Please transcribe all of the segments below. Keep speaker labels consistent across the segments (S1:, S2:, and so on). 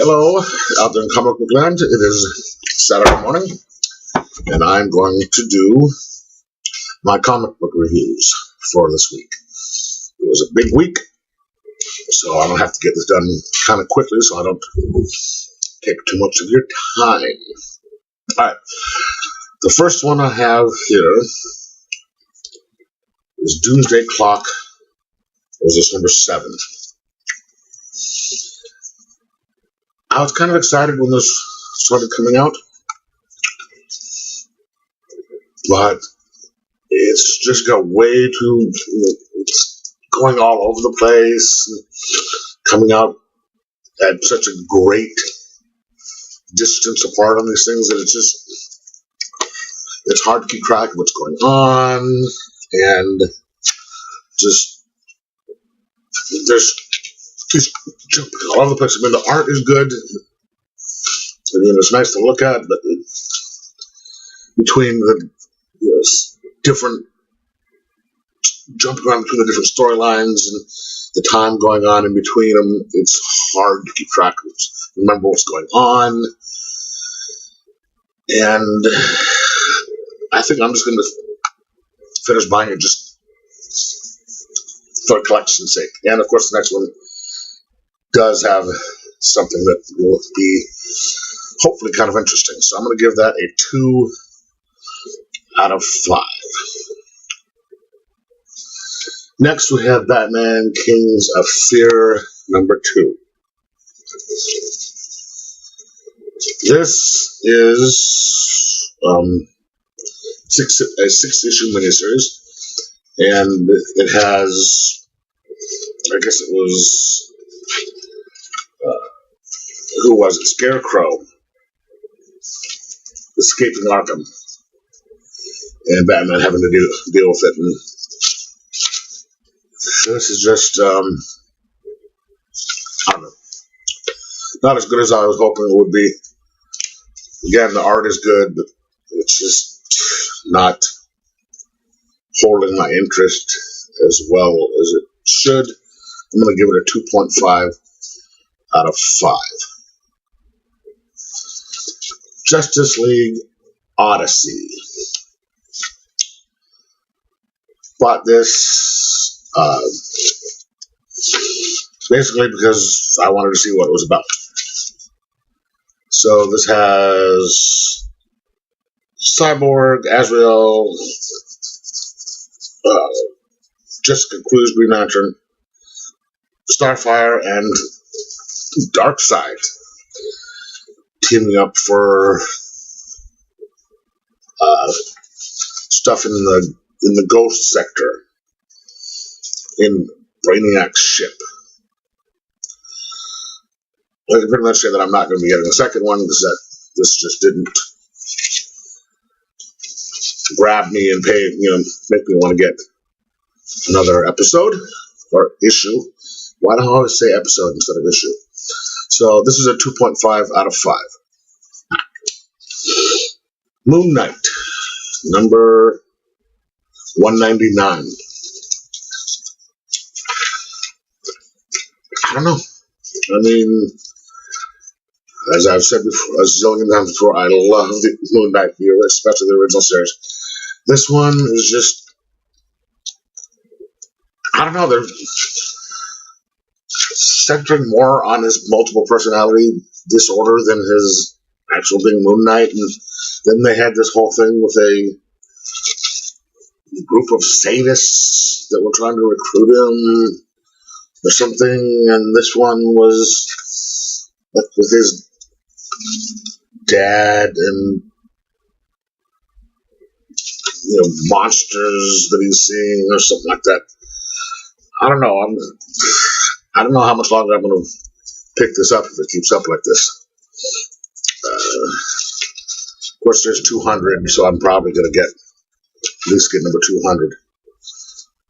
S1: Hello, out there in comic book land. It is Saturday morning, and I'm going to do my comic book reviews for this week. It was a big week, so I'm going to have to get this done kind of quickly so I don't take too much of your time. Alright, the first one I have here is Doomsday Clock. Was this number 7? I was kind of excited when this started coming out, but it's just got way too, it's going all over the place, coming out at such a great distance apart on these things that it's hard to keep track of what's going on, and just, there's just jumping all over the place. I mean, the art is good. I mean, it's nice to look at, but between the different jumping around between the different storylines and the time going on in between them, it's hard to keep track of, remember what's going on. And I think I'm just going to finish buying it just for collection's sake. And of course, the next one does have something that will be hopefully kind of interesting. So I'm going to give that a 2 out of 5. Next, we have Batman Kings of Fear number 2. This is a 6-issue miniseries, and it has, I guess it was, who was it? Scarecrow escaping Arkham, and Batman having to deal with it. And this is just, I don't know, not as good as I was hoping it would be. Again, the art is good, but it's just not holding my interest as well as it should. I'm going to give it a 2.5 out of 5. Justice League Odyssey. Bought this basically because I wanted to see what it was about. So this has Cyborg, Azrael, Jessica Cruz, Green Lantern, Starfire, and Darkseid teaming up for stuff in the Ghost sector in Brainiac's ship. I can pretty much say that I'm not going to be getting a second one because this just didn't grab me and make me want to get another episode or issue. Why do I always say episode instead of issue? So this is a 2.5 out of 5. Moon Knight, number 199. I don't know. I mean, as I've said before, a zillion times before, I love the Moon Knight, especially the original series. This one is just, I don't know, they're centering more on his multiple personality disorder than his actual being Moon Knight. And then they had this whole thing with a group of sadists that were trying to recruit him or something, and this one was with his dad and monsters that he's seeing or something like that. I don't know. I don't know how much longer I'm going to pick this up if it keeps up like this. Of course, there's 200, so I'm probably going to at least get number 200.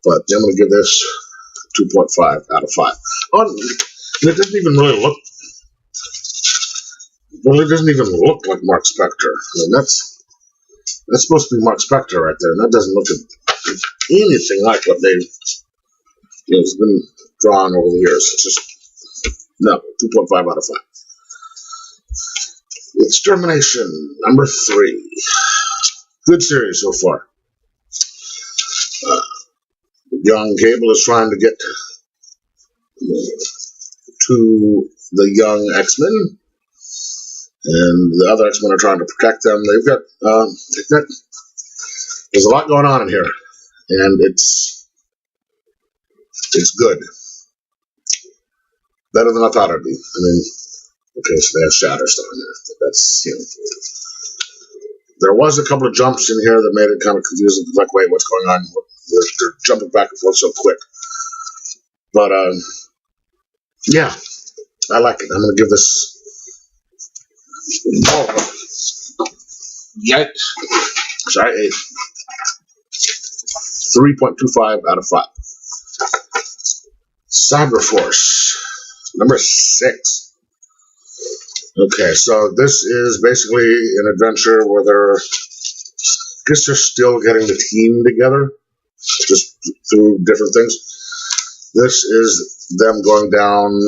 S1: But I'm going to give this 2.5 out of 5. Oh, it doesn't even really look. Well, it doesn't even look like Mark Spector. I mean, that's supposed to be Mark Spector right there, and that doesn't look anything like what it's been drawn over the years. It's just no 2.5 out of 5. Extermination, number 3. Good series so far. Young Cable is trying to get to the young X-Men, and the other X-Men are trying to protect them. There's a lot going on in here, and it's good. Better than I thought it'd be. I mean, okay, so they have Shatterstar in there. That's, there was a couple of jumps in here that made it kind of confusing. Like, wait, what's going on? They're jumping back and forth so quick. But, yeah, I like it. I'm going to give this... Oh, yikes. Sorry, a 3.25 out of 5. Cyberforce, number 6. Okay, so this is basically an adventure where I guess they're still getting the team together, just through different things. This is them going down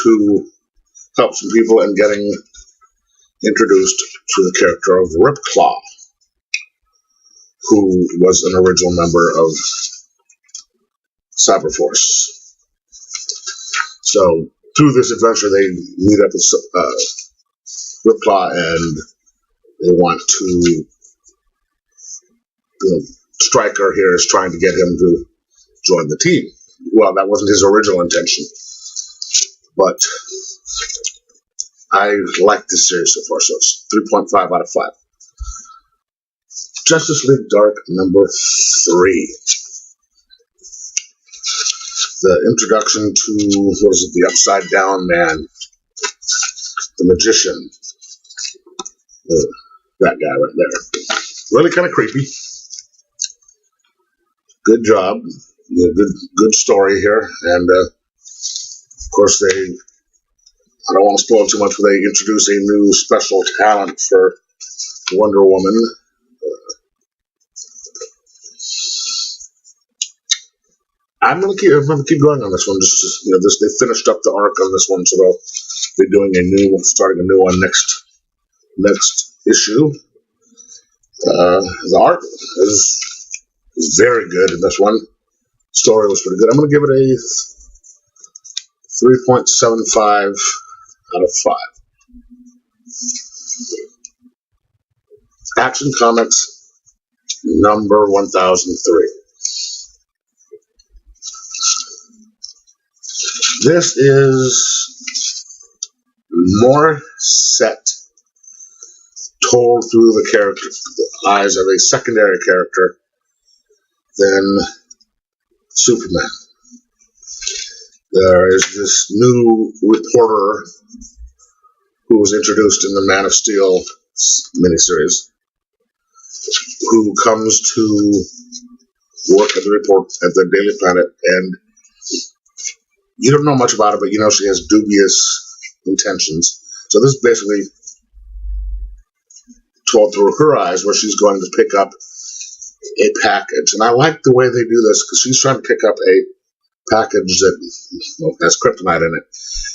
S1: to help some people and getting introduced to the character of Ripclaw, who was an original member of Cyberforce. So through this adventure, they meet up with Ripclaw, and they want to. Stryker here is trying to get him to join the team. Well, that wasn't his original intention, but I like this series so far, so it's 3.5 out of 5. Justice League Dark, number 3. The introduction to, what is it, the Upside Down Man, the Magician, that guy right there. Really kind of creepy. Good job, good story here, and of course I don't want to spoil too much, but they introduce a new special talent for Wonder Woman. I'm gonna keep going on this one. Just they finished up the arc on this one, so they'll be doing starting a new one next issue. The art is very good in this one. Story was pretty good. I'm gonna give it a 3.75 out of 5. Action Comics number 1003. This is more set, told through the eyes of a secondary character than Superman. There is this new reporter who was introduced in the Man of Steel miniseries, who comes to work at the Daily Planet, and you don't know much about her, but you know she has dubious intentions. So this is basically told through her eyes, where she's going to pick up a package. And I like the way they do this, because she's trying to pick up a package that has kryptonite in it.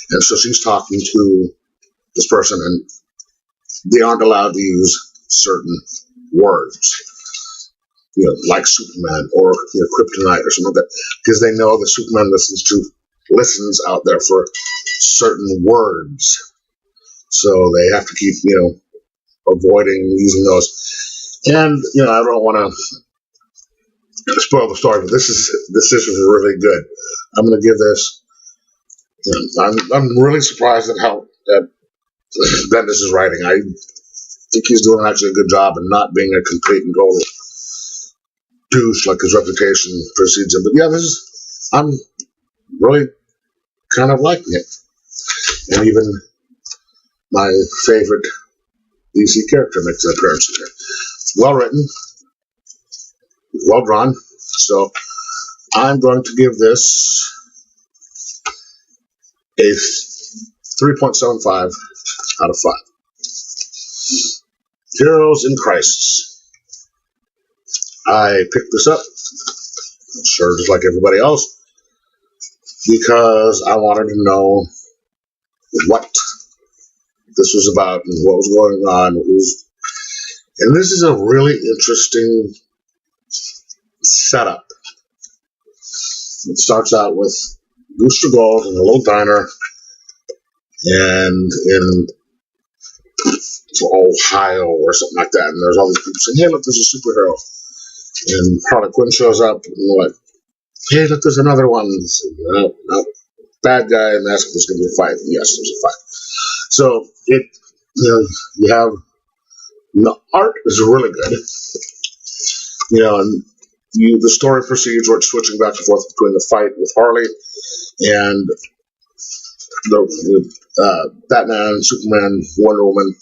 S1: And so she's talking to this person, and they aren't allowed to use certain words, like Superman or kryptonite or something like that, because they know that Superman listens out there for certain words. So they have to keep, avoiding using those. And, I don't want to spoil the story, but this is really good. I'm going to give this, I'm really surprised at how Bendis is writing. I think he's doing actually a good job and not being a complete and total douche like his reputation precedes him. But yeah, I'm really kind of liking it. And even my favorite DC character makes an appearance in here. Well written, well drawn. So I'm going to give this a 3.75 out of 5. Heroes in Crisis. I picked this up, sure, just like everybody else, because I wanted to know what this was about and what was going on. And this is a really interesting setup. It starts out with Booster Gold in a little diner, and in Ohio or something like that. And there's all these people saying, "Hey, look, there's a superhero." And Harley Quinn shows up, and they're like, "Hey, look, there's another one." So, no, bad guy, and that's there's going to be a fight. And yes, there's a fight. So you have the art is really good, and the story proceeds where it's switching back and forth between the fight with Harley and the Batman, Superman, Wonder Woman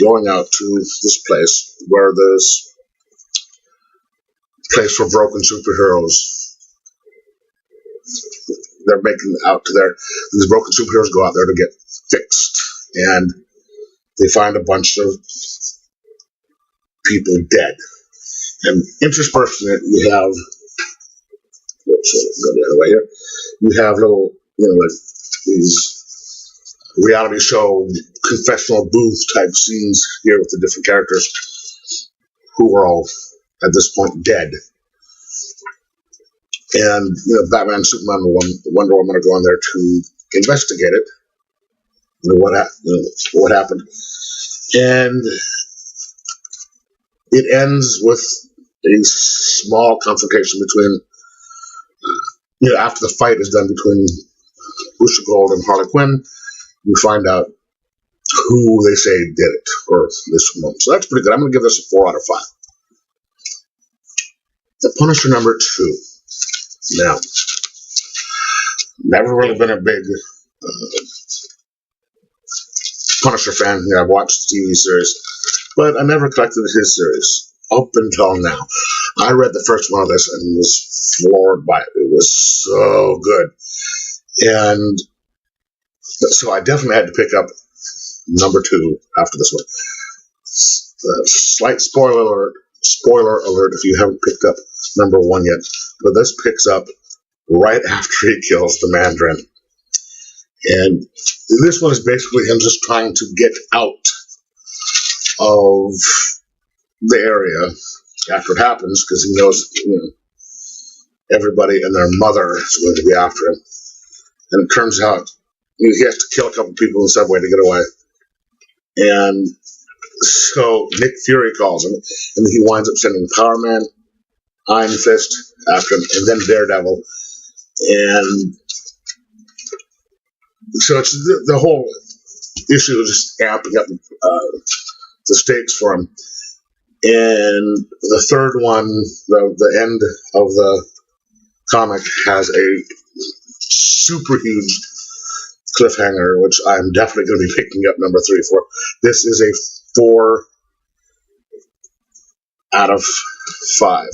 S1: going out to this place where there's a place for broken superheroes. They're making out to these broken superheroes go out there to get fixed, and they find a bunch of people dead. And interspersed in it, you have go the other way here. You have little, like these reality show confessional booth type scenes here with the different characters who are all at this point dead. And Batman, Superman, Wonder Woman are going there to investigate it. What happened, and it ends with a small confrontation between, after the fight is done between Booster Gold and Harley Quinn, you find out who they say did it, or this moment. So that's pretty good. I'm going to give this a 4 out of 5. The Punisher #2. Now, never really been a big Punisher fan. I've watched the TV series, but I never collected his series up until now. I read the first one of this and was floored by it. It was so good. And so I definitely had to pick up #2 after this one. Slight spoiler alert if you haven't picked up #1 yet, but this picks up right after he kills the Mandarin. And this one is basically him just trying to get out of the area after it happens, because he knows, everybody and their mother is going to be after him. And it turns out he has to kill a couple people in the subway to get away. And so Nick Fury calls him, and he winds up sending Power Man, Iron Fist after him, and then Daredevil. And so it's the whole issue is just amping up the stakes for him. And the third one, the end of the comic, has a super huge cliffhanger, which I'm definitely going to be picking up #3 for. This is a 4 out of 5.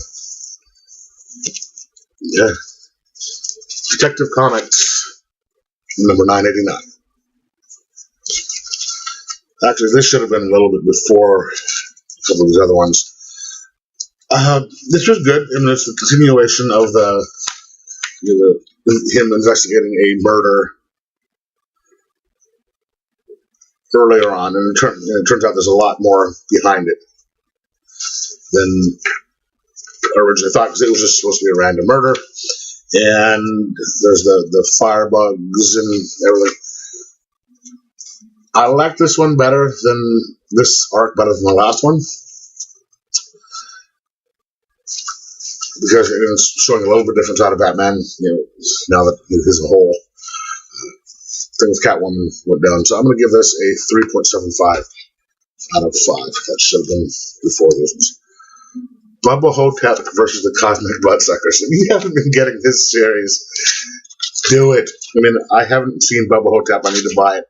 S1: Yeah. Detective Comics #989. Actually, this should have been a little bit before a couple of these other ones. This was good. I mean, it's the continuation of him investigating a murder earlier on, and it turns out there's a lot more behind it than originally thought, because it was just supposed to be a random murder, and there's the firebugs and everything. I like this one better than this arc, better than the last one, because it's showing a little bit different side of Batman, now that he's a whole thing with Catwoman went down. So I'm going to give this a 3.75 out of 5. That should have been before this. Bubba Hotep versus the Cosmic Bloodsuckers. If you haven't been getting this series, do it. I mean, I haven't seen Bubba Hotep. I need to buy it.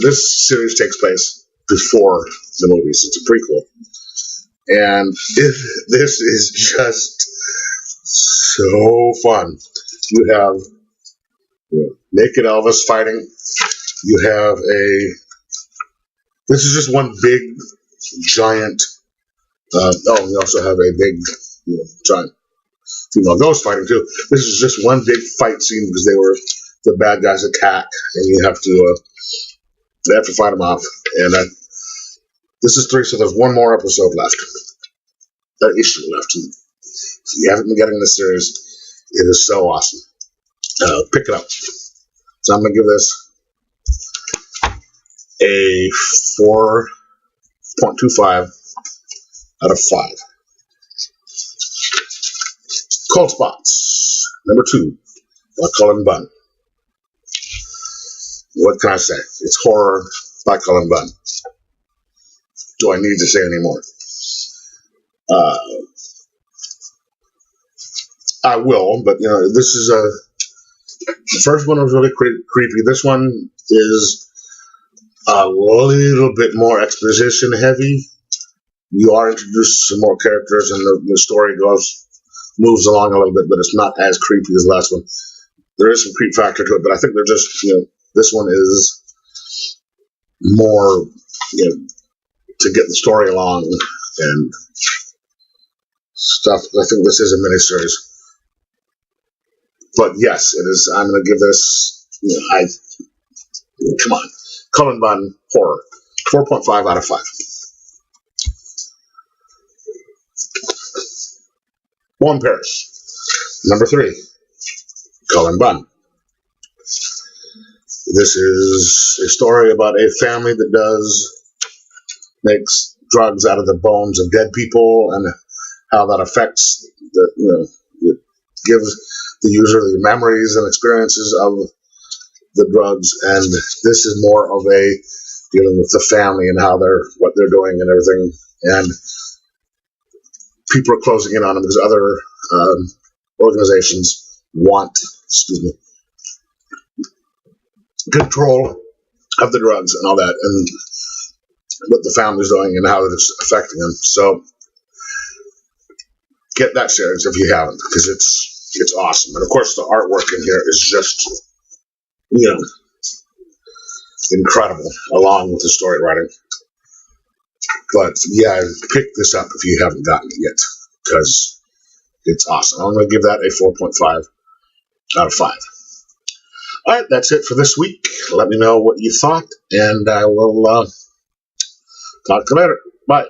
S1: This series takes place before the movies. It's a prequel. And this is just so fun. You have naked Elvis fighting. You have this is just one big, giant, you also have a big, giant female ghost fighting too. This is just one big fight scene because the bad guys attack, and you have to They have to fight him off. And this is 3, so there's one more episode left. Issue left. And if you haven't been getting this series, it is so awesome. Pick it up. So I'm going to give this a 4.25 out of 5. Cold Spots, number 2, by Cullen Bunn. What can I say? It's horror by Cullen Bunn. Do I need to say any more? I will, but this is the first one was really creepy. This one is a little bit more exposition heavy. You are introduced to some more characters, and the story moves along a little bit, but it's not as creepy as the last one. There is some creep factor to it, but I think they're just, this one is more, to get the story along and stuff. I think this is a miniseries. But yes, it is. I'm going to give this, come on. Cullen Bunn, horror. 4.5 out of 5. Warm Paris, number 3, Cullen Bunn. This is a story about a family that makes drugs out of the bones of dead people, and how that affects it gives the user the memories and experiences of the drugs. And this is more of a dealing with the family and what they're doing and everything. And people are closing in on them because other organizations want, control of the drugs and all that, and what the family's doing and how it's affecting them. So get that series if you haven't, because it's awesome. And of course, the artwork in here is just incredible, along with the story writing. But yeah, pick this up if you haven't gotten it yet, because it's awesome. I'm going to give that a 4.5 out of 5. All right, that's it for this week. Let me know what you thought, and I will talk to you later. Bye.